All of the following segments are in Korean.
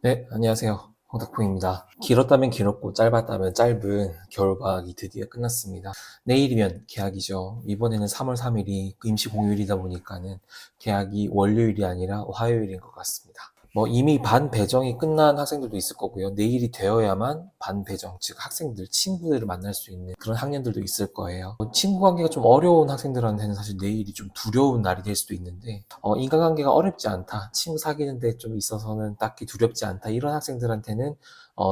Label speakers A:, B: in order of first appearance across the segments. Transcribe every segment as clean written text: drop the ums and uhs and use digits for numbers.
A: 네, 안녕하세요. 홍탁풍입니다. 길었다면 길었고 짧았다면 짧은 겨울방학이 드디어 끝났습니다. 내일이면 개학이죠. 이번에는 3월 3일이 임시 공휴일이다 보니까는 개학이 월요일이 아니라 화요일인 것 같습니다. 이미 반 배정이 끝난 학생들도 있을 거고요. 내일이 되어야만 반 배정, 즉 학생들, 친구들을 만날 수 있는 그런 학년들도 있을 거예요. 친구 관계가 좀 어려운 학생들한테는 사실 내일이 좀 두려운 날이 될 수도 있는데 인간관계가 어렵지 않다. 친구 사귀는 데 좀 있어서는 딱히 두렵지 않다. 이런 학생들한테는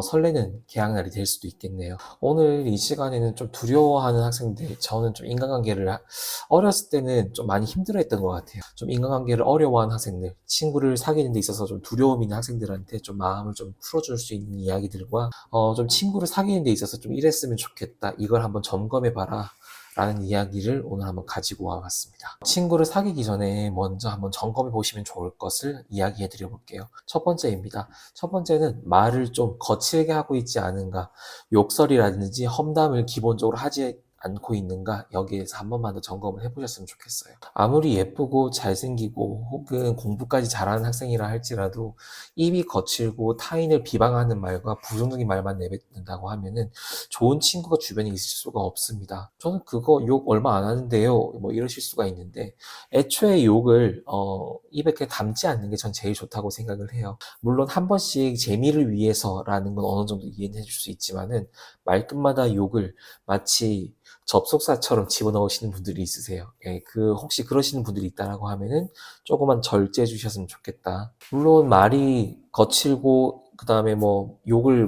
A: 설레는 개학날이 될 수도 있겠네요. 오늘 이 시간에는 좀 두려워하는 학생들, 저는 좀 인간관계를 어렸을 때는 좀 많이 힘들어했던 것 같아요. 좀 인간관계를 어려워하는 학생들, 친구를 사귀는 데 있어서 좀 두려움이 있는 학생들한테 좀 마음을 좀 풀어줄 수 있는 이야기들과 좀 친구를 사귀는 데 있어서 좀 이랬으면 좋겠다. 이걸 한번 점검해봐라. 라는 이야기를 오늘 한번 가지고 와봤습니다. 친구를 사귀기 전에 먼저 한번 점검해 보시면 좋을 것을 이야기해 드려 볼게요. 첫 번째입니다. 첫 번째는 말을 좀 거칠게 하고 있지 않은가, 욕설이라든지 험담을 기본적으로 하지 않고 있는가, 여기에서 한 번만 더 점검을 해보셨으면 좋겠어요. 아무리 예쁘고 잘생기고 혹은 공부까지 잘하는 학생이라 할지라도 입이 거칠고 타인을 비방하는 말과 부정적인 말만 내뱉는다고 하면은 좋은 친구가 주변에 있을 수가 없습니다. 저는 그거 욕 얼마 안 하는데요. 이러실 수가 있는데 애초에 욕을 입에 그냥 담지 않는 게 전 제일 좋다고 생각을 해요. 물론 한 번씩 재미를 위해서라는 건 어느 정도 이해는 해줄 수 있지만은 말끝마다 욕을 마치 접속사처럼 집어넣으시는 분들이 있으세요. 예, 혹시 그러시는 분들이 있다라고 하면은 조금만 절제해 주셨으면 좋겠다. 물론 말이 거칠고 그 다음에 욕을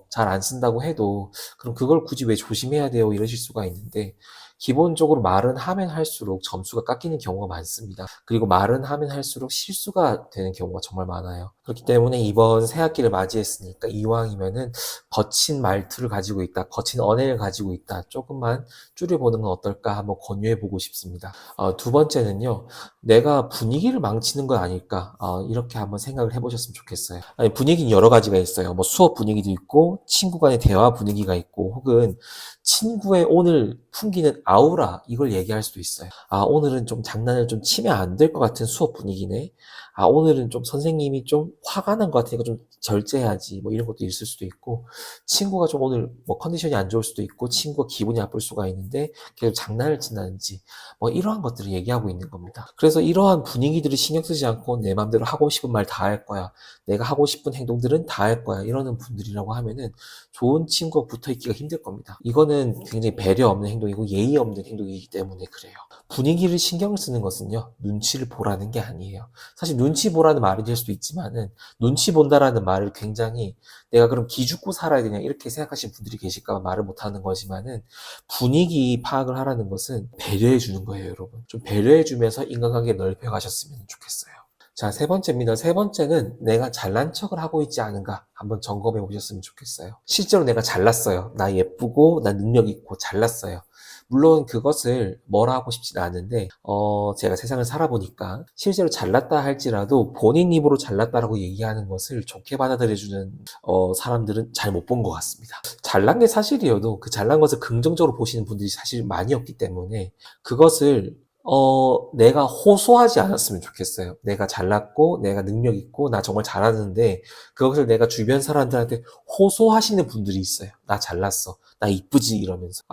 A: 잘 안 쓴다고 해도 그럼 그걸 굳이 왜 조심해야 돼요? 이러실 수가 있는데 기본적으로 말은 하면 할수록 점수가 깎이는 경우가 많습니다. 그리고 말은 하면 할수록 실수가 되는 경우가 정말 많아요. 그렇기 때문에 이번 새학기를 맞이했으니까 이왕이면은 거친 말투를 가지고 있다, 거친 언행을 가지고 있다, 조금만 줄여보는 건 어떨까 한번 권유해보고 싶습니다. 두 번째는요, 내가 분위기를 망치는 건 아닐까, 이렇게 한번 생각을 해보셨으면 좋겠어요. 아니, 분위기는 여러 가지가 있어요. 수업 분위기도 있고, 친구 간의 대화 분위기가 있고, 혹은 친구의 오늘 풍기는 아우라, 이걸 얘기할 수도 있어요. 오늘은 좀 장난을 좀 치면 안 될 것 같은 수업 분위기네. 오늘은 좀 선생님이 좀 화가 난 것 같으니까 좀 절제해야지. 이런 것도 있을 수도 있고, 친구가 좀 오늘 컨디션이 안 좋을 수도 있고, 친구가 기분이 나쁠 수가 있는데, 계속 장난을 친다든지, 이러한 것들을 얘기하고 있는 겁니다. 그래서 이러한 분위기들을 신경 쓰지 않고 내 마음대로 하고 싶은 말 다 할 거야. 내가 하고 싶은 행동들은 다 할 거야. 이러는 분들이라고 하면은 좋은 친구가 붙어 있기가 힘들 겁니다. 이거는 굉장히 배려 없는 행동이고 예의 없는 행동이기 때문에 그래요. 분위기를 신경을 쓰는 것은요, 눈치를 보라는 게 아니에요. 사실 눈치 보라는 말이 될 수도 있지만은, 눈치 본다라는 말을 굉장히 내가 그럼 기죽고 살아야 되냐 이렇게 생각하시는 분들이 계실까 봐 말을 못하는 거지만은 분위기 파악을 하라는 것은 배려해 주는 거예요, 여러분. 좀 배려해 주면서 인간관계 넓혀 가셨으면 좋겠어요. 자, 세 번째입니다. 세 번째는 내가 잘난 척을 하고 있지 않은가 한번 점검해 보셨으면 좋겠어요. 실제로 내가 잘났어요. 나 예쁘고 나 능력 있고 잘났어요. 물론 그것을 뭐라 하고 싶지는 않은데 제가 세상을 살아보니까 실제로 잘났다 할지라도 본인 입으로 잘났다라고 얘기하는 것을 좋게 받아들여주는 사람들은 잘 못 본 것 같습니다. 잘난 게 사실이어도 그 잘난 것을 긍정적으로 보시는 분들이 사실 많이 없기 때문에 그것을 내가 호소하지 않았으면 좋겠어요. 내가 잘났고, 내가 능력 있고, 나 정말 잘하는데, 그것을 내가 주변 사람들한테 호소하시는 분들이 있어요. 나 잘났어. 나 이쁘지? 이러면서.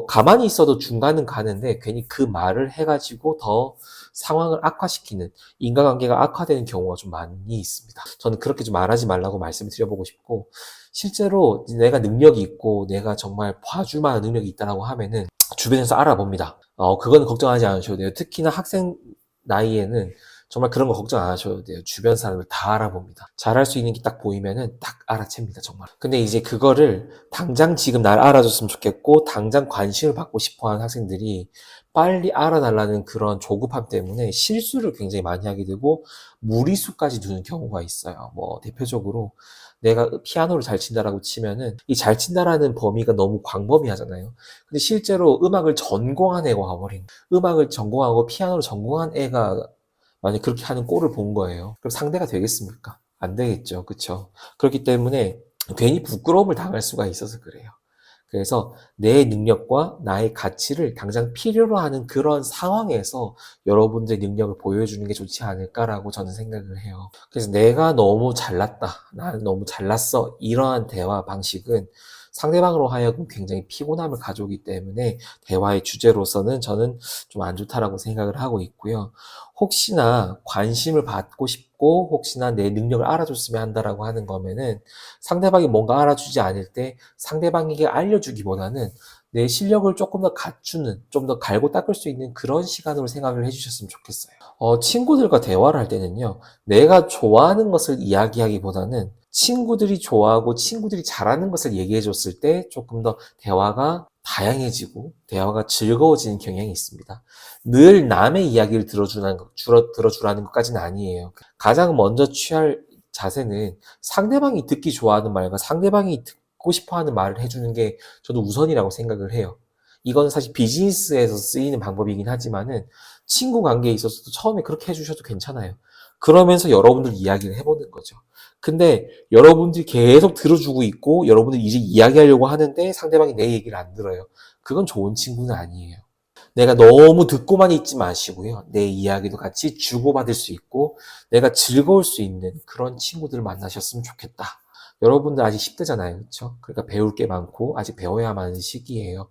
A: 가만히 있어도 중간은 가는데, 괜히 그 말을 해가지고 더 상황을 악화시키는, 인간관계가 악화되는 경우가 좀 많이 있습니다. 저는 그렇게 좀 말하지 말라고 말씀을 드려보고 싶고, 실제로 내가 능력이 있고, 내가 정말 봐줄 만한 능력이 있다고 하면은, 주변에서 알아봅니다. 그건 걱정하지 않으셔도 돼요. 특히나 학생 나이에는 정말 그런 거 걱정 안 하셔도 돼요. 주변 사람을 다 알아봅니다. 잘할 수 있는 게 딱 보이면은 딱 알아챕니다, 정말. 근데 이제 그거를 당장 지금 날 알아줬으면 좋겠고, 당장 관심을 받고 싶어 하는 학생들이 빨리 알아달라는 그런 조급함 때문에 실수를 굉장히 많이 하게 되고, 무리수까지 두는 경우가 있어요. 대표적으로 내가 피아노를 잘 친다라고 치면은 이 잘 친다라는 범위가 너무 광범위하잖아요. 근데 실제로 음악을 전공한 애가 와버린 음악을 전공하고 피아노를 전공한 애가 만약 그렇게 하는 꼴을 본 거예요. 그럼 상대가 되겠습니까? 안 되겠죠. 그쵸? 그렇기 때문에 괜히 부끄러움을 당할 수가 있어서 그래요. 그래서 내 능력과 나의 가치를 당장 필요로 하는 그런 상황에서 여러분들의 능력을 보여주는 게 좋지 않을까라고 저는 생각을 해요. 그래서 내가 너무 잘났다, 나는 너무 잘났어, 이러한 대화 방식은 상대방으로 하여금 굉장히 피곤함을 가져오기 때문에 대화의 주제로서는 저는 좀 안 좋다라고 생각을 하고 있고요. 혹시나 관심을 받고 싶고 혹시나 내 능력을 알아줬으면 한다라고 하는 거면은 상대방이 뭔가 알아주지 않을 때 상대방에게 알려주기보다는 내 실력을 조금 더 갖추는, 좀 더 갈고 닦을 수 있는 그런 시간으로 생각을 해주셨으면 좋겠어요. 친구들과 대화를 할 때는요, 내가 좋아하는 것을 이야기하기보다는 친구들이 좋아하고 친구들이 잘하는 것을 얘기해 줬을 때 조금 더 대화가 다양해지고 대화가 즐거워지는 경향이 있습니다. 늘 남의 이야기를 들어주라는 것까지는 아니에요. 가장 먼저 취할 자세는 상대방이 듣기 좋아하는 말과 상대방이 듣고 싶어 하는 말을 해주는 게 저도 우선이라고 생각을 해요. 이건 사실 비즈니스에서 쓰이는 방법이긴 하지만은 친구 관계에 있어서도 처음에 그렇게 해주셔도 괜찮아요. 그러면서 여러분들 이야기를 해보는 거죠. 근데 여러분들이 계속 들어주고 있고 여러분들이 이제 이야기하려고 하는데 상대방이 내 얘기를 안 들어요. 그건 좋은 친구는 아니에요. 내가 너무 듣고만 있지 마시고요. 내 이야기도 같이 주고받을 수 있고 내가 즐거울 수 있는 그런 친구들을 만나셨으면 좋겠다. 여러분들 아직 10대잖아요. 그렇죠? 그러니까 배울 게 많고 아직 배워야만 하는 시기예요.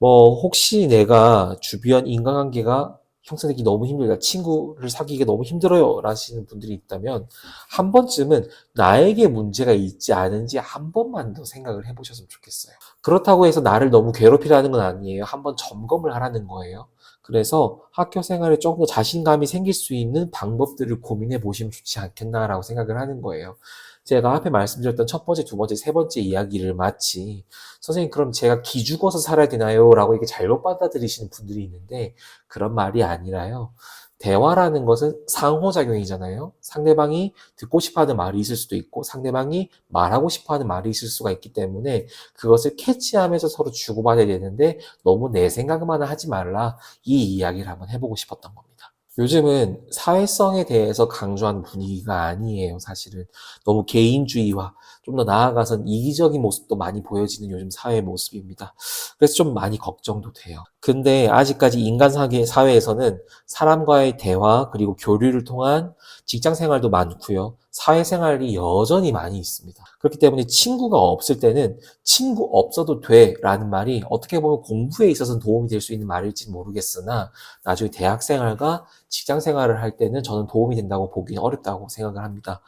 A: 혹시 내가 주변 인간관계가 형성되기 너무 힘들다, 친구를 사귀기 너무 힘들어요 라시는 분들이 있다면 한 번쯤은 나에게 문제가 있지 않은지 한 번만 더 생각을 해보셨으면 좋겠어요. 그렇다고 해서 나를 너무 괴롭히라는 건 아니에요. 한번 점검을 하라는 거예요. 그래서 학교 생활에 조금 더 자신감이 생길 수 있는 방법들을 고민해 보시면 좋지 않겠나라고 생각을 하는 거예요. 제가 앞에 말씀드렸던 첫 번째, 두 번째, 세 번째 이야기를 마치 선생님 그럼 제가 기죽어서 살아야 되나요? 라고 이게 잘못 받아들이시는 분들이 있는데 그런 말이 아니라요. 대화라는 것은 상호작용이잖아요. 상대방이 듣고 싶어하는 말이 있을 수도 있고 상대방이 말하고 싶어하는 말이 있을 수가 있기 때문에 그것을 캐치하면서 서로 주고받아야 되는데 너무 내 생각만 하지 말라, 이 이야기를 한번 해보고 싶었던 겁니다. 요즘은 사회성에 대해서 강조하는 분위기가 아니에요, 사실은. 너무 개인주의와 좀 더 나아가선 이기적인 모습도 많이 보여지는 요즘 사회 모습입니다. 그래서 좀 많이 걱정도 돼요. 근데 아직까지 인간 사회에서는 사람과의 대화 그리고 교류를 통한 직장 생활도 많고요. 사회생활이 여전히 많이 있습니다. 그렇기 때문에 친구가 없을 때는 친구 없어도 돼 라는 말이 어떻게 보면 공부에 있어서는 도움이 될 수 있는 말일지 모르겠으나 나중에 대학생활과 직장생활을 할 때는 저는 도움이 된다고 보기 어렵다고 생각을 합니다.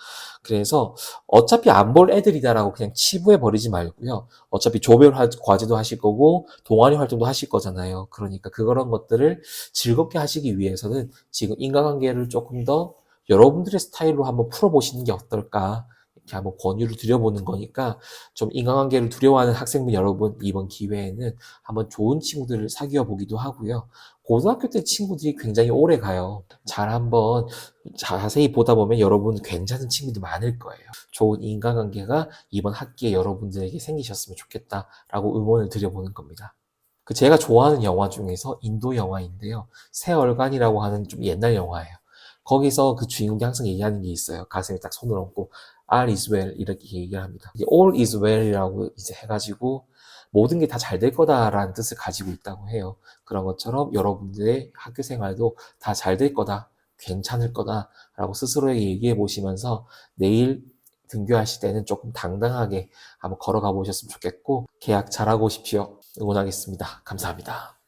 A: 그래서 어차피 안 볼 애들이다라고 그냥 치부해 버리지 말고요. 어차피 조별 과제도 하실 거고 동아리 활동도 하실 거잖아요. 그러니까 그런 것들을 즐겁게 하시기 위해서는 지금 인간관계를 조금 더 여러분들의 스타일로 한번 풀어보시는 게 어떨까, 이렇게 한번 권유를 드려보는 거니까 좀 인간관계를 두려워하는 학생분 여러분, 이번 기회에는 한번 좋은 친구들을 사귀어 보기도 하고요. 고등학교 때 친구들이 굉장히 오래 가요. 잘 한번 자세히 보다 보면 여러분 괜찮은 친구들 많을 거예요. 좋은 인간관계가 이번 학기에 여러분들에게 생기셨으면 좋겠다라고 응원을 드려보는 겁니다. 제가 좋아하는 영화 중에서 인도 영화인데요. 새얼간이라고 하는 좀 옛날 영화예요. 거기서 그 주인공이 항상 얘기하는 게 있어요. 가슴에 딱 손을 얹고 All is well 이렇게 얘기를 합니다. 이제 All is well이라고 이제 해가지고 모든 게 다 잘 될 거다라는 뜻을 가지고 있다고 해요. 그런 것처럼 여러분들의 학교 생활도 다 잘 될 거다, 괜찮을 거다라고 스스로에게 얘기해 보시면서 내일 등교하실 때는 조금 당당하게 한번 걸어가 보셨으면 좋겠고, 계약 잘하고 오십시오. 응원하겠습니다. 감사합니다.